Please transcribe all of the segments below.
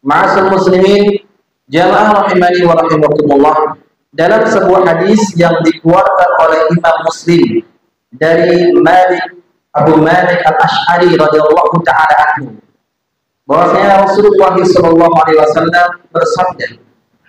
Ma'asal muslimin, jamaah rahimani wa rahimakumullah, dalam sebuah hadis yang dikeluarkan oleh Imam Muslim dari Abu Malik Al-Asy'ari radhiyallahu taala anhu, bahwasanya Rasulullah sallallahu alaihi wasallam bersabda,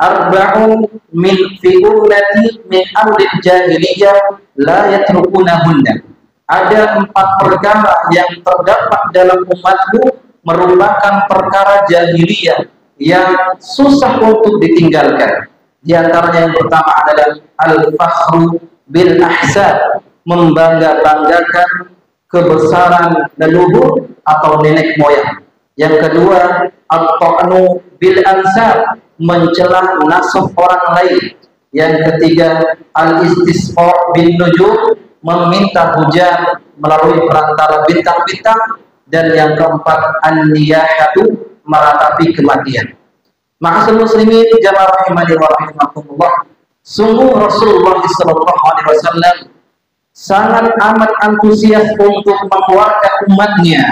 "Arba'un min fi ummati min amri jahiliyah la yatrukunahunna." Ada 4 perkara yang terdapat dalam umatku merupakan perkara jahiliyah yang susah untuk ditinggalkan. Di antaranya yang pertama adalah al-fakhru bil ahsab, membangga-banggakan kebesaran leluhur atau nenek moyang. Yang kedua, al-ta'nu bil ansab, mencela nasab orang lain. Yang ketiga, al-istisqa bin nujum, meminta hujan melalui perantara bintang-bintang. Dan yang keempat, an-niyahatu, meratapi kematian. Ma'asal muslimin, jamaah rahimani wa rahimakumullah, sungguh Rasulullah SAW sangat amat antusias untuk mengeluarkan umatnya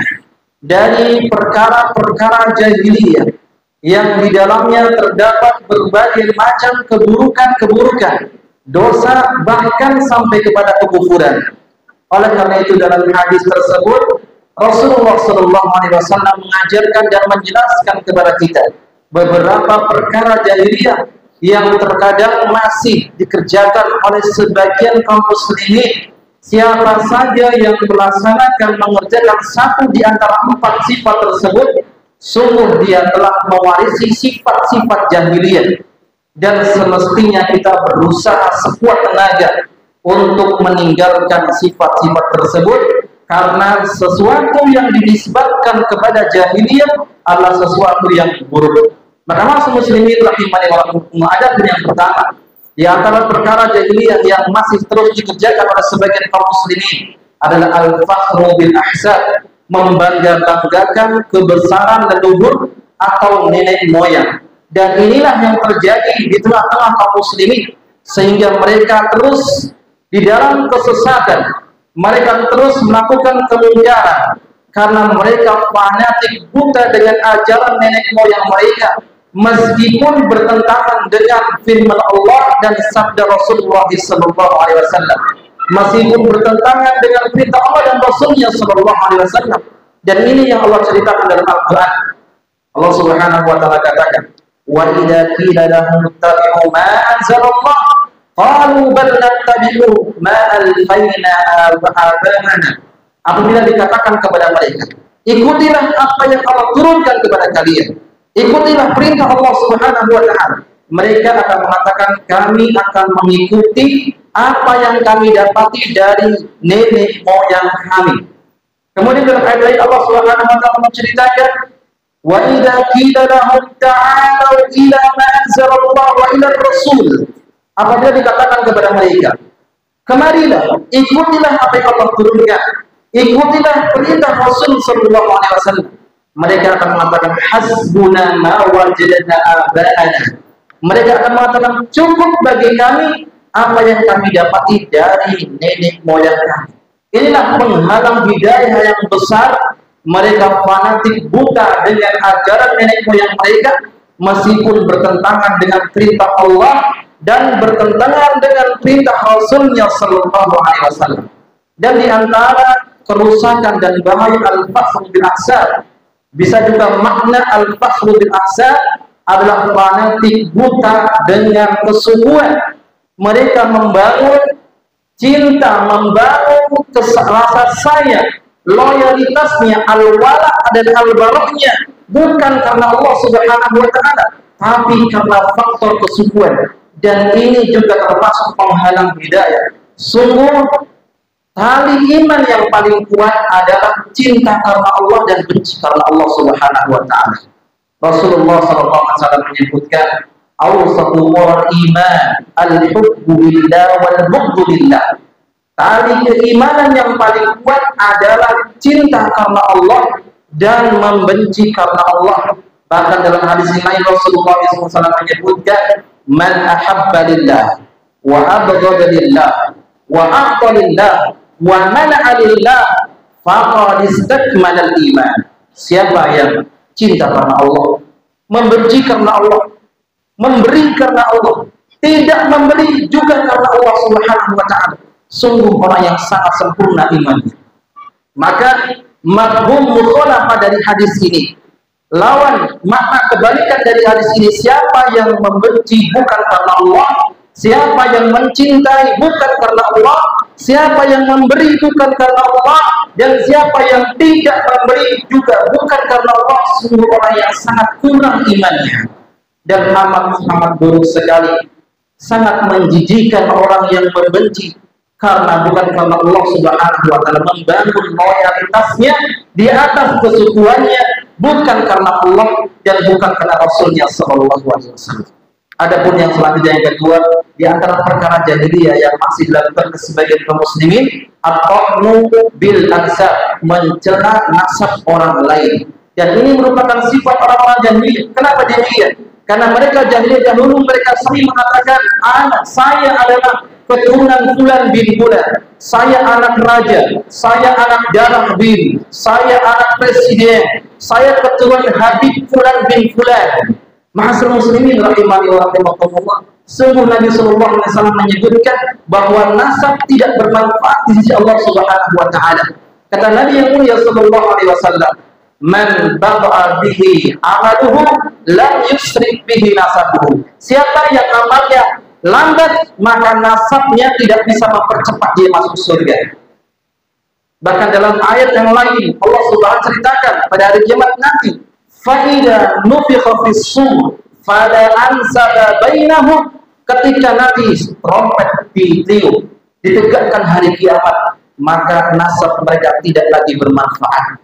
dari perkara-perkara jahiliyah yang di dalamnya terdapat berbagai macam keburukan-keburukan, dosa, bahkan sampai kepada kekufuran. Oleh karena itu dalam hadis tersebut Rasulullah SAW mengajarkan dan menjelaskan kepada kita beberapa perkara jahiliyah yang terkadang masih dikerjakan oleh sebagian kaum muslimin. Siapa saja yang melaksanakan mengerjakan satu di antara 4 sifat tersebut, sungguh dia telah mewarisi sifat-sifat jahiliyah. Dan semestinya kita berusaha sekuat tenaga untuk meninggalkan sifat-sifat tersebut, karena sesuatu yang dinisbatkan kepada jahiliyah adalah sesuatu yang buruk. Maka masuk muslimin rahimani wa rahimakumullah, ada yang pertama di antara perkara jahiliyah yang masih terus dikerjakan oleh sebagian kaum muslimin adalah al-fakhru bil ahsab, membangga-banggakan kebesaran leluhur atau nenek moyang. Dan inilah yang terjadi di tengah-tengah kaum muslimin, sehingga mereka terus di dalam kesesatan. Mereka terus melakukan kemungkaran karena mereka fanatik buta dengan ajaran nenek moyang mereka, meskipun bertentangan dengan firman Allah dan sabda Rasulullah SAW, meskipun bertentangan dengan perintah Allah dan Rasulnya SAW. Dan ini yang Allah ceritakan dalam Al-Quran. Allah Subhanahu wa Ta'ala katakan, "Wa idza qila lahum ittabi'u ma anzalallah qalu bal nattabi'u ma alfayna aba'ana." Apabila dikatakan kepada mereka, ikutilah apa yang Allah turunkan kepada kalian, ikutilah perintah Allah Subhanahu wa Ta'ala, mereka akan mengatakan, kami akan mengikuti apa yang kami dapati dari nenek moyang kami. Kemudian dalam ayat lain Allah Subhanahu wa Ta'ala menceritakan, wa idza qila lahum ta'alu ila ma anzalallah wa ila rasul. Apabila dikatakan kepada mereka, kemarilah, ikutilah apa yang Allah turunkan, ikutilah perintah Rasul sallallahu alaihi wasallam, mereka akan mengatakan, hasbuna ma wajadna aba'ana. Mereka akan mengatakan, cukup bagi kami apa yang kami dapati dari nenek moyang kami. Inilah penghalang hidayah yang besar. Mereka fanatik buta dengan ajaran nenek moyang mereka, meskipun bertentangan dengan perintah Allah dan bertentangan dengan perintah Rasulnya sallallahu alaihi wasallam. Dan di antara kerusakan dan bahaya al-fakhru bil ahsab, bisa juga makna al-fakhru bil ahsab adalah fanatik buta dengan kesungguhan. Mereka membangun cinta, membangun rasa sayang, loyalitasnya, al-wala dan al-baroknya bukan karena Allah Subhanahu wa Ta'ala, tapi karena faktor kesungguhan. Dan ini juga termasuk penghalang hidayah. Sungguh tali iman yang paling kuat adalah cinta karena Allah dan benci karena Allah Subhanahu wa Ta'ala. Rasulullah SAW menyebutkan, awsatu iman al-hubbu billah wal bughdu billah. Tali keimanan yang paling kuat adalah cinta karena Allah dan membenci karena Allah. Bahkan dalam hadis lain Rasulullah SAW menyebutkan, man ahabba lillah wa abghada lillah wa a'ta lillah wa mana'a lillah faqad istakmala al-iman. Siapa yang cinta karena Allah, membenci karena Allah, memberi karena Allah, tidak memberi juga karena Allah Subhanahu wa taala. Sungguh orang yang sangat sempurna imannya. Maka mafhum mukhalafah dari hadis ini, lawan makna kebalikan dari hadis ini, siapa yang membenci bukan karena Allah, siapa yang mencintai bukan karena Allah, siapa yang memberi bukan karena Allah, dan siapa yang tidak memberi juga bukan karena Allah, sungguh orang yang sangat kurang imannya dan amat buruk sekali. Sangat menjijikkan orang yang membenci karena bukan karena Allah Subhanahu wa taala, membangun loyalitasnya di atas kesekutuannya bukan karena Allah dan bukan karena Rasulnya sallallahu alaihi wasallam. Adapun yang selanjutnya yang kedua, di antara perkara jahiliyah yang masih dilakukan ke sebagian kaum muslimin, at-ta'nu bil ansab, mencela nasab orang lain. Dan ini merupakan sifat orang-orang jahiliyah. Kenapa jahiliyah? Karena mereka jahiliyah dahulu mereka sering mengatakan, saya adalah keturunan Fulan bin Fulan, saya anak raja, saya anak darah bin, saya anak presiden, saya keturunan Habib Fulan bin Fulan. Ma'asyiral muslimin rahimani wa rahimakumullah, sungguh Nabi sallallahu alaihi wasallam menyebutkan bahwa nasab tidak bermanfaat di sisi Allah Subhanahu wa taala. Kata Nabi yang mulia sallallahu alaihi wasallam, man bada'a bihi amaluhu lam yusrik bihi nasabuhu. Siapa yang amalnya lambat, maka nasabnya tidak bisa mempercepat dia masuk surga. Bahkan dalam ayat yang lain Allah Subhanahu ceritakan pada hari kiamat nanti, fa idza nufikha fis-sur fala ansaba bainahum, ketika nanti trompet ditiup, ditegakkan hari kiamat, maka nasab mereka tidak lagi bermanfaat.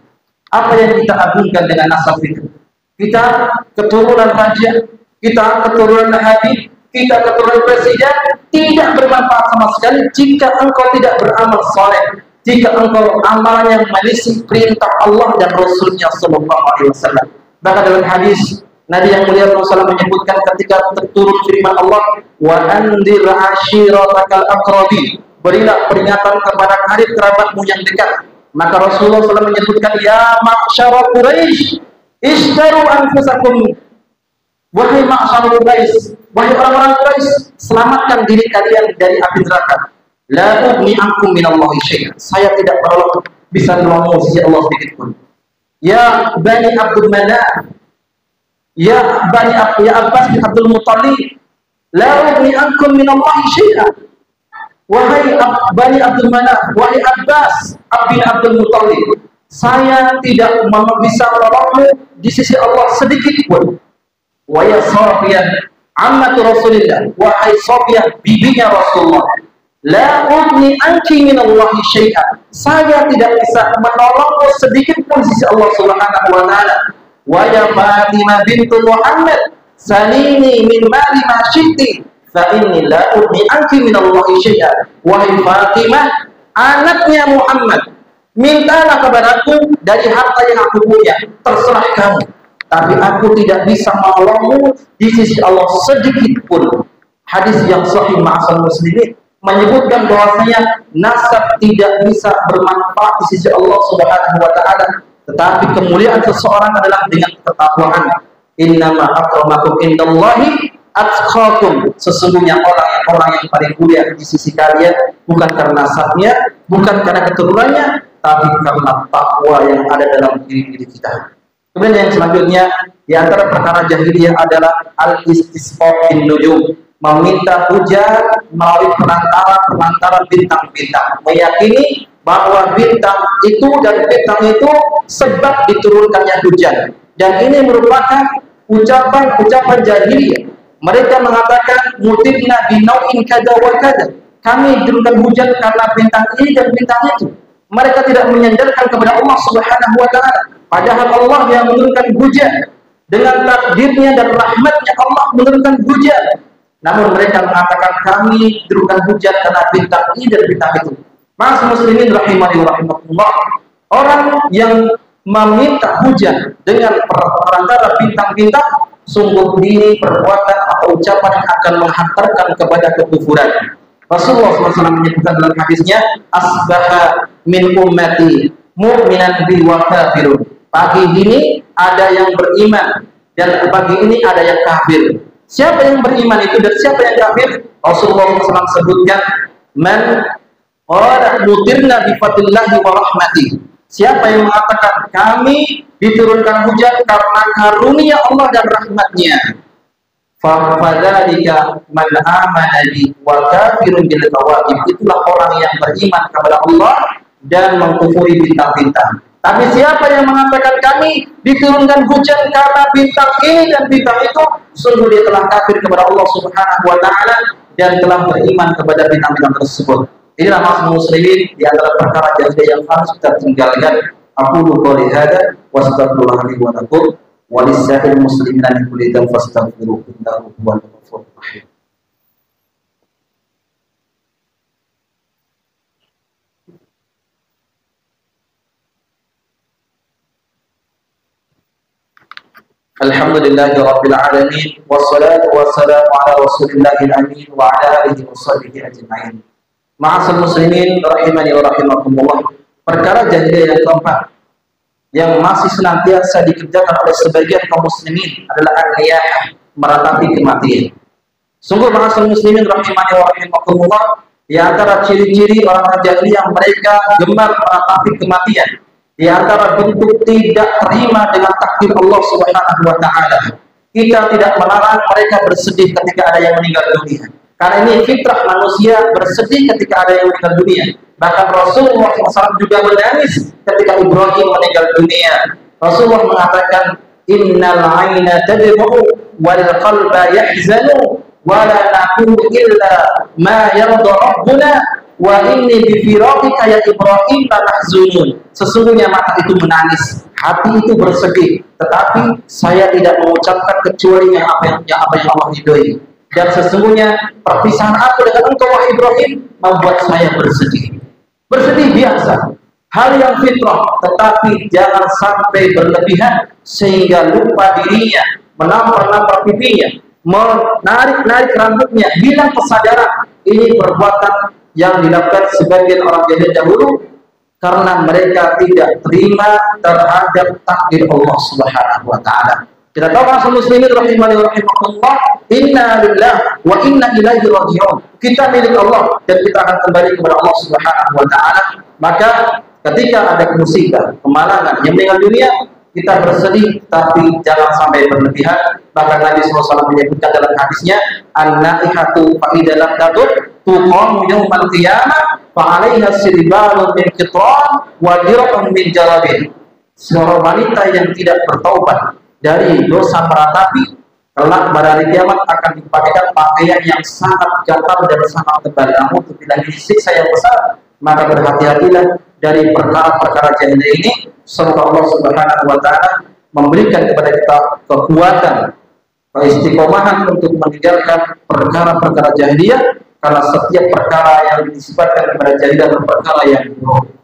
Apa yang kita agungkan dengan nasab itu? Kita keturunan raja, kita keturunan habib, kita keturunan presiden, tidak bermanfaat sama sekali jika engkau tidak beramal soleh, jika engkau amalnya menyelisih perintah Allah dan Rasulnya sallallahu alaihi wasallam. Bahkan dalam hadis Nabi yang mulia SAW menyebutkan ketika terturun firman Allah, wa andir ashiratakal aqrabin, berilah peringatan kepada karib kerabatmu yang dekat. Maka Rasulullah SAW menyebutkan, ya ma'syara Quraisy, ishtaru anfusakum, wahai ma'syara Quraisy, wahai orang-orang Quraisy, selamatkan diri kalian dari api neraka. La ughni ankum minallahi syai'an, saya tidak perlu bisa menolongmu sisi Allah sedikit pun. Ya Bani Abdul Manaf, ya Abbas bin Abdul Muttalib, la ughni ankum minallahi syai'an. Wahai Bani Abdul Manaf, wahai Abbas bin Abdul Muttalib, saya tidak bisa menolongmu di sisi Allah sedikit pun. Wa ya Safiyah ammatu Rasulillah, wahai Safiyah bibinya Rasulullah, la ughni anki minallahi syai'an, saya tidak bisa menolongmu sedikit pun di sisi Allah Subhanahu wa taala. Wa ya Fatimah bintu Muhammad, salini min mali ma syi'ti fa inni la ughni anki minallahi syai'an. Wahai Fatimah, anaknya Muhammad, mintalah kepadaku dari harta yang aku punya, terserah kamu, tapi aku tidak bisa menolongmu di sisi Allah sedikit pun. Hadis yang sahih ma'asal muslimin menyebutkan bahwasanya nasab tidak bisa bermanfaat di sisi Allah Subhanahu wa taala, tetapi kemuliaan seseorang adalah dengan ketakwaan. Innama akramakum indallahi atqakum, sesungguhnya orang yang paling mulia di sisi kalian bukan karena nasabnya, bukan karena keturunannya, tapi karena takwa yang ada dalam diri kita. Kemudian yang selanjutnya, di antara perkara jahiliyah adalah al-istisqa bin nujum, meminta hujan melalui perantara bintang-bintang, meyakini bahwa bintang itu dan bintang itu sebab diturunkannya hujan. Dan ini merupakan ucapan jahiliyah. Mereka mengatakan mutirna binau'in kada wa kada, kami diturunkan hujan karena bintang ini dan bintang itu. Mereka tidak menyandarkan kepada Allah Subhanahu wa taala, padahal Allah yang menurunkan hujan, dengan takdirnya dan rahmatnya Allah menurunkan hujan. Namun mereka mengatakan kami diturunkan hujan karena bintang ini dan bintang itu. Mas muslimin rahimani wa rahimakumullah, orang yang meminta hujan dengan perantara bintang-bintang, sungguh ini perbuatan atau ucapan yang akan menghantarkan kepada kekufuran. Rasulullah SAW menyebutkan dalam hadisnya, asbaha min ummati mu'minan bi wa kafirun, pagi ini ada yang beriman dan pagi ini ada yang kafir. Siapa yang beriman itu dan siapa yang kafir? Rasulullah SAW sebutkan, man qala mutirna bi fadlillahi wa rahmati. Siapa yang mengatakan kami diturunkan hujan karena karunia Allah dan rahmatnya, fa fadzalika man amana bi wa kafirun bil kawakib. Itulah orang yang beriman kepada Allah dan mengkufuri bintang-bintang. Tapi siapa yang mengatakan kami diturunkan hujan karena bintang ini dan bintang itu, sungguh dia telah kafir kepada Allah Subhanahu wa taala dan telah beriman kepada bintang-bintang tersebut. Inilah maksud muslimin di antara perkara jahiliyah yang harus kita tinggalkan. Aqulu qouli hadza wa astaghfirullah li wa lakum wa lis-sa'il muslimina min kulli dhanbin fastaghfiruhu innahu huwal ghafurur rahim. Alhamdulillahi rabbil alamin wassalatu wassalamu ala rasulillahil amin wa ala alihi washabbihi ajma'in. Ma'asal muslimin rahimani wa rahimakumullah. Perkara jahiliyah yang keempat yang masih senantiasa dikerjakan oleh sebagian kaum muslimin adalah al-niyahah, meratapi kematian. Sungguh ma'asal muslimin rahimani wa rahimakumullah, di antara ciri-ciri orang jahiliyah yang mereka gemar meratapi kematian, di antara bentuk tidak terima dengan takdir Allah Subhanahu wa taala. Kita tidak melarang mereka bersedih ketika ada yang meninggal dunia. Karena ini fitrah manusia bersedih ketika ada yang meninggal dunia. Bahkan Rasulullah SAW juga menangis ketika Ibrahim meninggal dunia. Rasulullah mengatakan, innal aina tadma'u wal qalba yahzanu wa la naqulu illa ma yarda rabbuna wa inni bi firaqika ya Ibrahim la mahzunun. Sesungguhnya mata itu menangis, hati itu bersedih, tetapi saya tidak mengucapkan kecuali yang apa yang Allah ridhoi. Dan sesungguhnya perpisahan aku dengan engkau wahai Ibrahim membuat saya bersedih. Bersedih biasa, hal yang fitrah, tetapi jangan sampai berlebihan sehingga lupa dirinya, menampar-nampar pipinya, menarik-narik rambutnya, hilang kesadaran. Ini perbuatan yang dilakukan sebagian orang jahil dahulu karena mereka tidak terima terhadap takdir Allah Subhanahu wa taala. Kita tahu asal muslimin rahimani wa rahimakumullah, inna lillahi wa inna ilaihi raji'un. Kita milik Allah dan kita akan kembali kepada Allah Subhanahu wa taala. Maka ketika ada musibah, kemalangan yang meninggal dunia, kita bersedih tapi jangan sampai berlebihan. Bahkan Nabi SAW menyebutkan dalam hadisnya, an-naihatu fa idza lam tatub tuqam yaumal qiyamah fa 'alaiha sirbalun min qitran wa dir'un min jalabin. Seorang wanita yang tidak bertaubat dari dosa meratapi, kelak pada hari kiamat akan dipakaikan pakaian yang sangat gatal dan sangat tebal. Namun bila disiksa yang besar, maka berhati-hatilah dari perkara-perkara jahiliyah ini. Semoga Allah Subhanahu wa taala memberikan kepada kita kekuatan, keistiqomahan untuk meninggalkan perkara-perkara jahiliyah, karena setiap perkara yang disebutkan kepada jahiliyah adalah perkara yang buruk.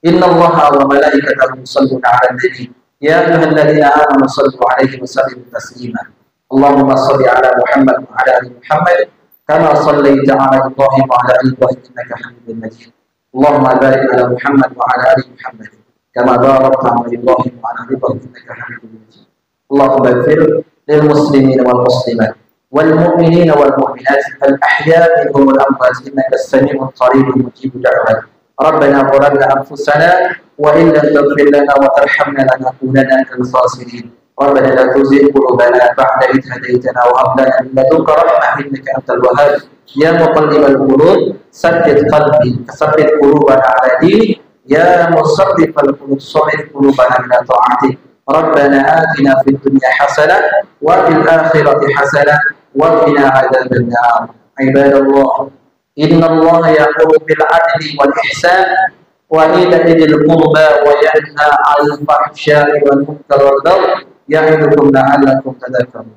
Innallaha wa malaikatahu yusholluna 'alan nabi ya ayyuhalladzina amanu shallu 'alaihi wa sallimu taslima. Allahumma shalli 'ala Muhammad wa 'ala ali Muhammad kama shallaita 'ala Ibrahim wa 'ala ali Ibrahim innaka Hamidum Majid. Allahumma barik 'ala Muhammad wa 'ala ali Muhammad kama barakta 'ala Ibrahim wa 'ala ali Ibrahim innaka Hamidum Majid. Allahumma ighfir lil muslimin wal muslimat wal mu'minin wal mu'minat al ahya'i minhum wal amwat innaka as-sami'ul qaribul mujibud da'wat. Rabbana zalamna anfusana wa in lam taghfir lana wa tarhamna lanakunanna minal khasirin. Rabbana la tuzigh qulubana ba'da idh hadaytana wa hab lana min ladunka rahmah innaka antal wahhab. Ya muqallibal qulub sabbit qalbi tsabbit qulubana ala dinik. Ya musaddifal qulub sabbit qulubana ila ta'atik. Rabbana atina fid dunya hasanah wa fil akhirati hasanah wa qina adzaban nar. Ibadallah, inna Allah ya'muru bil 'adli wal ihsan wa ita'i dzil qurba wa yanha 'anil fahsya'i wal munkari wal baghi ya'idukum la'allakum tadhakkarun.